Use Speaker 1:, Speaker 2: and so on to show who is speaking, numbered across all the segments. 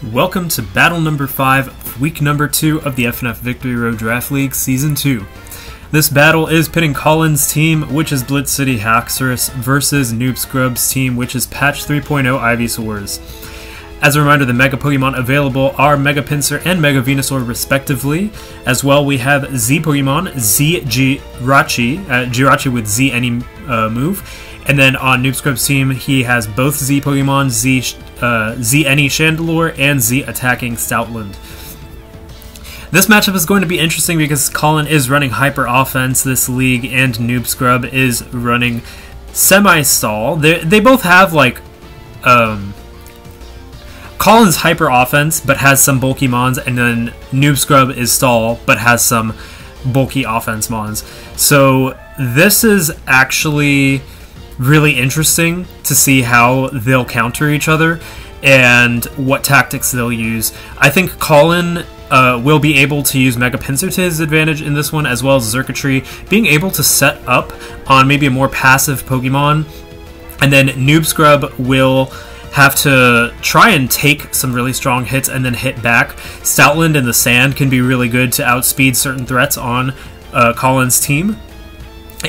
Speaker 1: Welcome to battle number 5, week number 2 of the FnF Victory Road Draft League Season 2. This battle is pitting Colin's team, which is Blitz City Haxorus, versus Noob Scrub's team, which is Patch 3.0 Ivysaurs. As a reminder, the Mega Pokemon available are Mega Pinsir and Mega Venusaur respectively. As well, we have Z Pokemon, Z Jirachi with Z any move. And then on Noob Scrub's team, he has both Z Pokemon, Z any Chandelure, and Z attacking Stoutland. This matchup is going to be interesting because Colin is running Hyper Offense this league, and Noob Scrub is running Semi-Stall. They both have, like, Colin's Hyper Offense, but has some bulky mons, and then Noob Scrub is Stall, but has some bulky offense mons. So this is actually really interesting to see how they'll counter each other and what tactics they'll use. I think Colin will be able to use Mega Pinsir to his advantage in this one, as well as Xurkitree being able to set up on maybe a more passive Pokemon, and then Noob Scrub will have to try and take some really strong hits and then hit back. Stoutland in the sand can be really good to outspeed certain threats on Colin's team.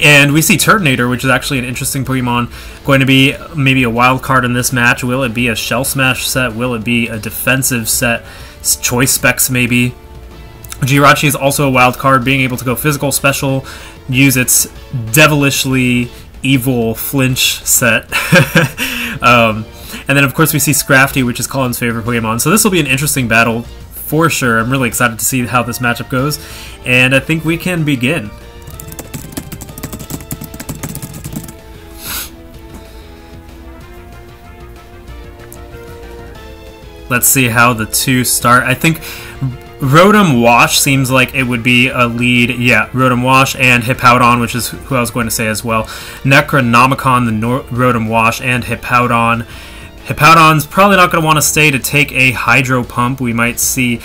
Speaker 1: And we see Turtonator, which is actually an interesting Pokemon, going to be maybe a wild card in this match. Will it be a Shell Smash set? Will it be a defensive set? Choice Specs maybe? Jirachi is also a wild card, being able to go physical special, use its devilishly evil flinch set. And then of course we see Scrafty, which is Colin's favorite Pokemon. So this will be an interesting battle for sure. I'm really excited to see how this matchup goes, and I think we can begin. Let's see how the two start. I think Rotom Wash seems like it would be a lead. Yeah, Rotom Wash and Hippowdon, which is who I was going to say as well. Necronomicon, the Rotom Wash, and Hippowdon. Hippowdon's probably not going to want to stay to take a Hydro Pump. We might see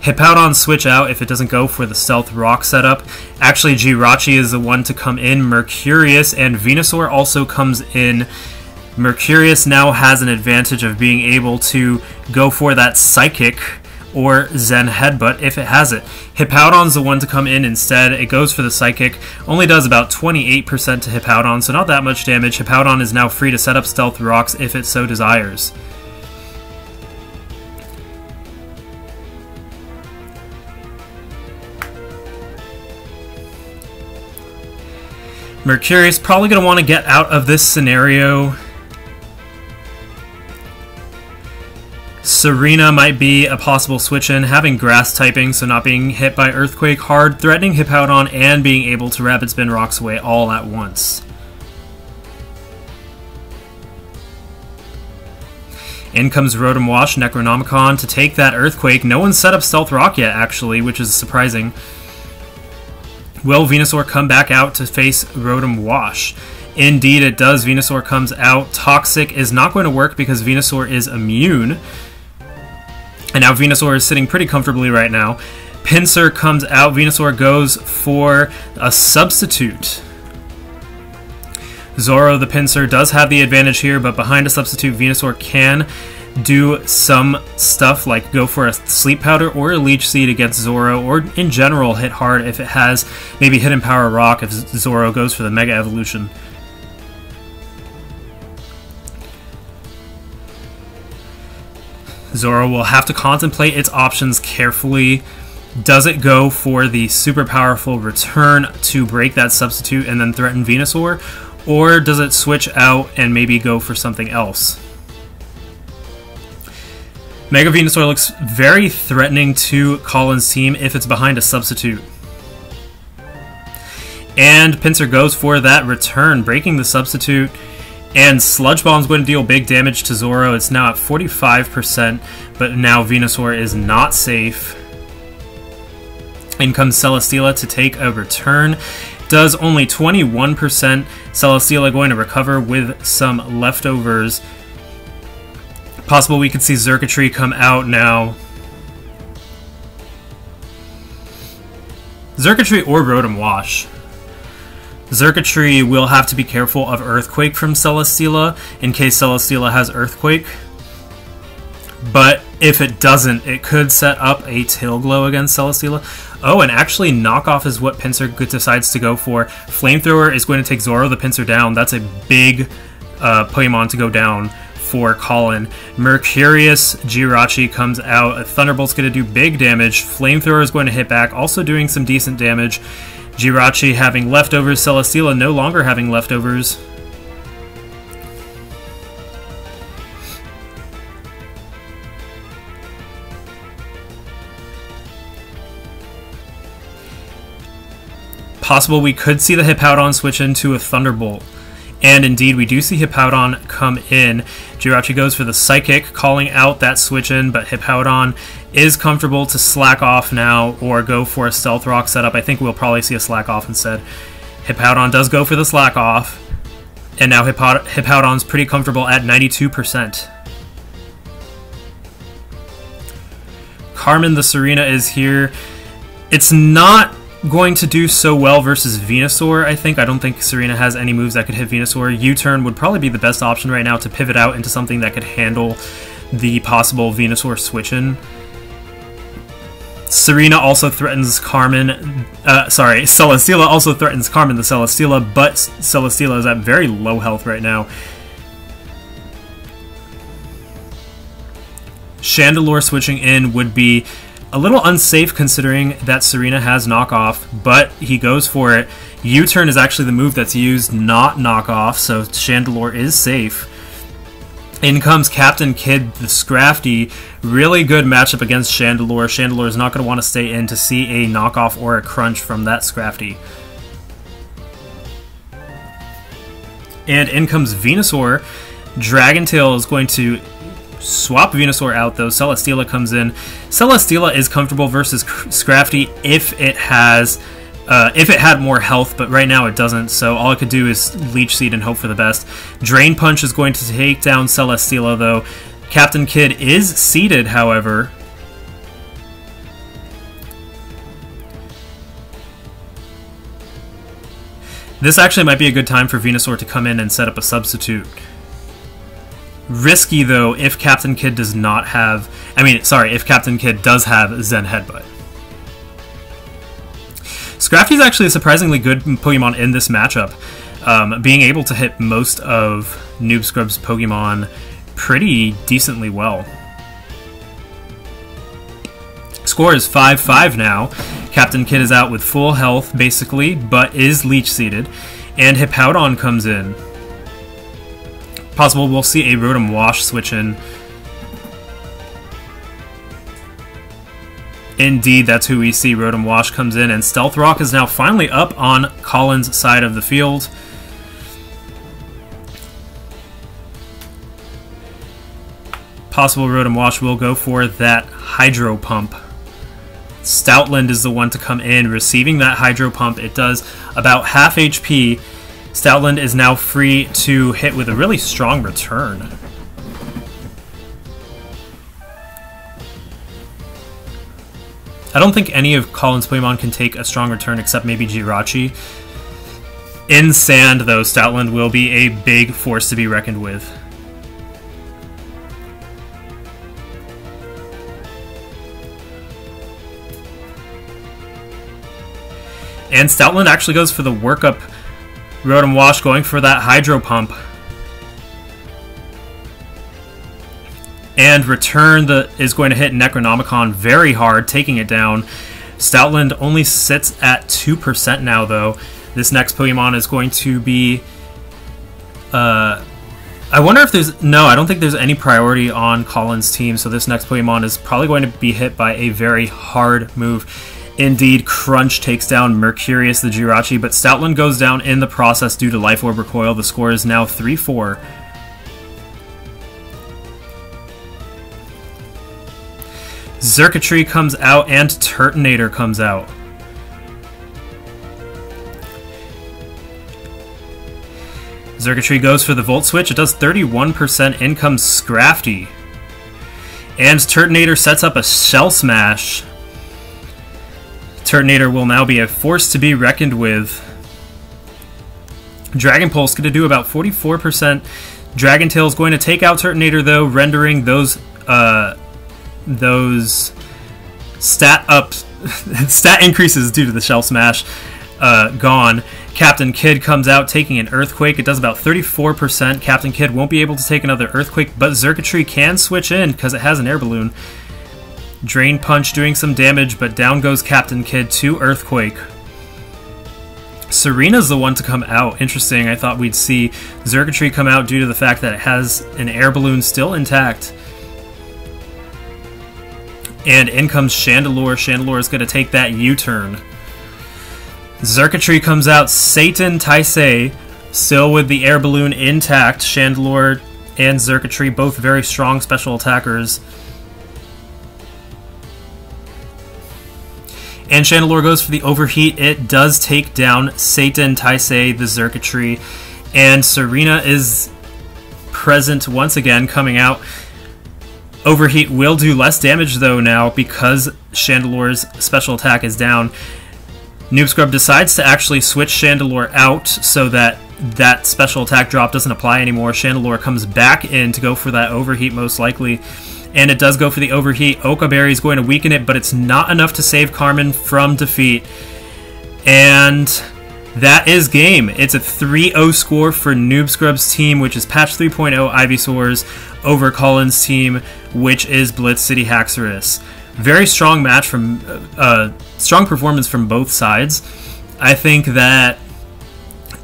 Speaker 1: Hippowdon switch out if it doesn't go for the Stealth Rock setup. Actually, Jirachi is the one to come in. Mercurius and Venusaur also comes in. Mercurius now has an advantage of being able to go for that Psychic or Zen Headbutt if it has it. Hippowdon's the one to come in instead. It goes for the Psychic, only does about 28% to Hippowdon, so not that much damage. Hippowdon is now free to set up Stealth Rocks if it so desires. Mercurius probably going to want to get out of this scenario. Serena might be a possible switch-in, having grass typing, so not being hit by Earthquake hard, threatening Hippowdon, and being able to Rapid Spin Rocks away all at once. In comes Rotom Wash, Necronomicon to take that Earthquake. No one's set up Stealth Rock yet, actually, which is surprising. Will Venusaur come back out to face Rotom Wash? Indeed it does. Venusaur comes out. Toxic is not going to work because Venusaur is immune. And now Venusaur is sitting pretty comfortably right now. Pinsir comes out. Venusaur goes for a substitute. Zoro the Pinsir does have the advantage here, but behind a substitute, Venusaur can do some stuff like go for a Sleep Powder or a Leech Seed against Zoro, or in general hit hard if it has maybe Hidden Power Rock if Zoro goes for the Mega Evolution. Zoro will have to contemplate its options carefully. Does it go for the super powerful return to break that substitute and then threaten Venusaur? Or does it switch out and maybe go for something else? Mega Venusaur looks very threatening to Colin's team if it's behind a substitute. And Pinsir goes for that return, breaking the substitute. And Sludge Bomb is going to deal big damage to Zoro. It's now at 45%, but now Venusaur is not safe. In comes Celesteela to take a return. Does only 21%. Celesteela going to recover with some leftovers. Possible we could see Xurkitree come out now. Xurkitree or Rotom Wash. Xurkitree will have to be careful of Earthquake from Celesteela in case Celesteela has Earthquake. But if it doesn't, it could set up a Tail Glow against Celesteela. Oh, and actually Knockoff is what Pinsir decides to go for. Flamethrower is going to take Zoro the Pinsir down. That's a big Pokemon to go down for Colin. Mercurius Jirachi comes out. A Thunderbolt's going to do big damage. Flamethrower is going to hit back, also doing some decent damage. Jirachi having leftovers. Celesteela no longer having leftovers. Possible we could see the Hippowdon switch into a Thunderbolt. And indeed, we do see Hippowdon come in. Jirachi goes for the Psychic, calling out that switch in, but Hippowdon is comfortable to slack off now or go for a Stealth Rock setup. I think we'll probably see a slack off instead. Hippowdon does go for the slack off, and now Hippowdon's pretty comfortable at 92%. Carmen the Serena is here. It's not going to do so well versus Venusaur, I think. I don't think Serena has any moves that could hit Venusaur. U-turn would probably be the best option right now to pivot out into something that could handle the possible Venusaur switch-in. Serena also threatens Carmen, Celesteela also threatens Carmen the Celesteela, but Celesteela is at very low health right now. Chandelure switching in would be a little unsafe considering that Serena has Knockoff, but he goes for it. U-turn is actually the move that's used, not Knockoff, so Chandelure is safe. In comes Captain Kidd the Scrafty. Really good matchup against Chandelure. Chandelure is not going to want to stay in to see a Knockoff or a Crunch from that Scrafty. And in comes Venusaur. Dragon Tail is going to swap Venusaur out though. Celesteela comes in. Celesteela is comfortable versus Scrafty if it had more health, but right now it doesn't, so all it could do is Leech Seed and hope for the best. Drain Punch is going to take down Celesteela though. Captain Kidd is seated, however. This actually might be a good time for Venusaur to come in and set up a substitute. Risky though if Captain Kidd does not have, if Captain Kidd does have Zen Headbutt. Scrafty is actually a surprisingly good Pokemon in this matchup, being able to hit most of Noob Scrub's Pokemon pretty decently well. Score is 5-5 now. Captain Kidd is out with full health basically, but is Leech Seeded, and Hippowdon comes in. Possible we'll see a Rotom Wash switch in. Indeed, that's who we see. Rotom Wash comes in, and Stealth Rock is now finally up on Colin's side of the field. Possible Rotom Wash will go for that Hydro Pump. Stoutland is the one to come in, receiving that Hydro Pump. It does about half HP. Stoutland is now free to hit with a really strong return. I don't think any of Colin's Pokemon can take a strong return except maybe Jirachi. In Sand, though, Stoutland will be a big force to be reckoned with. And Stoutland actually goes for the workup Rotom Wash, going for that Hydro Pump. And Return is going to hit Necronomicon very hard, taking it down. Stoutland only sits at 2% now, though. This next Pokemon is going to be... I wonder if there's... No, I don't think there's any priority on Colin's team, so this next Pokemon is probably going to be hit by a very hard move. Indeed, Crunch takes down Mercurius the Jirachi, but Stoutland goes down in the process due to Life Orb Recoil. The score is now 3-4. Xurkitree comes out and Turtonator comes out. Xurkitree goes for the Volt Switch. It does 31%. In comes Scrafty. And Turtonator sets up a Shell Smash. Turtonator will now be a force to be reckoned with. Dragon Pulse going to do about 44%. Dragon Tail is going to take out Turtonator, though, rendering those those stat increases due to the Shell Smash gone. Captain Kidd comes out taking an Earthquake. It does about 34%. Captain Kidd won't be able to take another Earthquake, but Xurkitree can switch in because it has an Air Balloon. Drain Punch doing some damage, but down goes Captain Kidd to Earthquake. Serena's the one to come out. Interesting, I thought we'd see Xurkitree come out due to the fact that it has an Air Balloon still intact. And in comes Chandelure. Chandelure is going to take that U-turn. Xurkitree comes out. Satan Taisei still with the Air Balloon intact. Chandelure and Xurkitree both very strong special attackers. And Chandelure goes for the Overheat. It does take down Satan Taisei, the Xurkitree. And Serena is present once again, coming out. Overheat will do less damage though now because Chandelure's special attack is down. Noob Scrub decides to actually switch Chandelure out so that that special attack drop doesn't apply anymore. Chandelure comes back in to go for that Overheat most likely. And it does go for the Overheat. Oka Berry is going to weaken it, but it's not enough to save Carmen from defeat. And that is game. It's a 3-0 score for Noob Scrub's team, which is patch 3.0 Ivysaurs, over Colin's team, which is Blitz City Haxorus. Very strong match from strong performance from both sides. I think that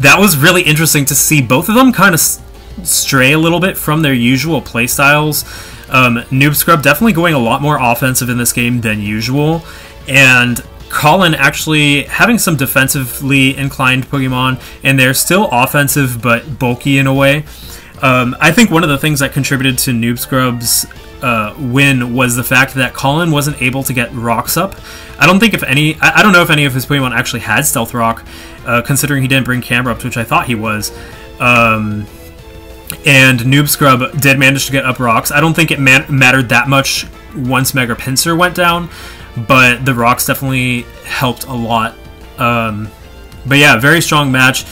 Speaker 1: was really interesting to see both of them kind of stray a little bit from their usual playstyles. Noob Scrub definitely going a lot more offensive in this game than usual, and Colin actually having some defensively inclined Pokemon, and they're still offensive but bulky in a way. I think one of the things that contributed to Noob Scrub's win was the fact that Colin wasn't able to get rocks up. I don't know if any of his Pokemon actually had Stealth Rock, considering he didn't bring Camera up, which I thought he was. And Noob Scrub did manage to get up rocks. I don't think it mattered that much once Mega Pinsir went down, but the rocks definitely helped a lot. But yeah, very strong match.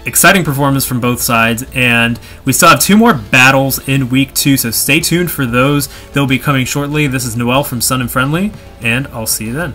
Speaker 1: Exciting performance from both sides, and we still have 2 more battles in Week 2, so stay tuned for those. They'll be coming shortly. This is Noel from Sun and Friendly, and I'll see you then.